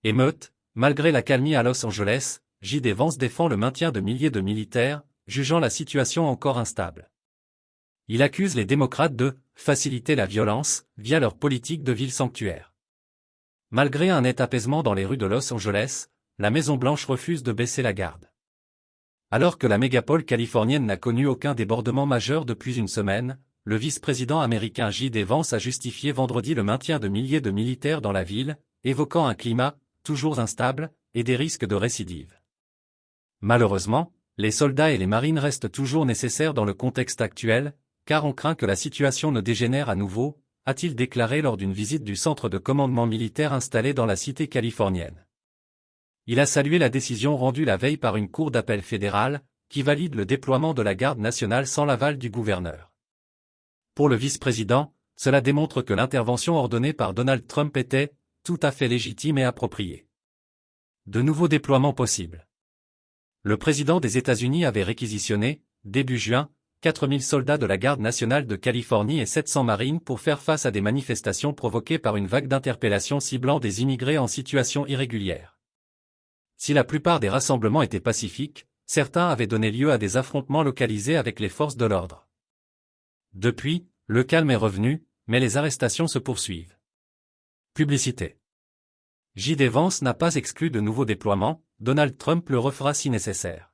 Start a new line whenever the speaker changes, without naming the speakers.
Émeute, malgré l'accalmie à Los Angeles, J.D. Vance défend le maintien de milliers de militaires, jugeant la situation encore instable. Il accuse les démocrates de « faciliter la violence » via leur politique de ville sanctuaire. Malgré un net apaisement dans les rues de Los Angeles, la Maison-Blanche refuse de baisser la garde. Alors que la mégapole californienne n'a connu aucun débordement majeur depuis une semaine, le vice-président américain J.D. Vance a justifié vendredi le maintien de milliers de militaires dans la ville, évoquant un climat toujours instable et des risques de récidive. Malheureusement, les soldats et les marines restent toujours nécessaires dans le contexte actuel, car on craint que la situation ne dégénère à nouveau, a-t-il déclaré lors d'une visite du centre de commandement militaire installé dans la cité californienne. Il a salué la décision rendue la veille par une cour d'appel fédérale, qui valide le déploiement de la garde nationale sans l'aval du gouverneur. Pour le vice-président, cela démontre que l'intervention ordonnée par Donald Trump était tout à fait légitime et appropriée. De nouveaux déploiements possibles. Le président des États-Unis avait réquisitionné, début juin, 4000 soldats de la Garde nationale de Californie et 700 marines pour faire face à des manifestations provoquées par une vague d'interpellations ciblant des immigrés en situation irrégulière. Si la plupart des rassemblements étaient pacifiques, certains avaient donné lieu à des affrontements localisés avec les forces de l'ordre. Depuis, le calme est revenu, mais les arrestations se poursuivent. Publicité. J.D. Vance n'a pas exclu de nouveaux déploiements, Donald Trump le refera si nécessaire.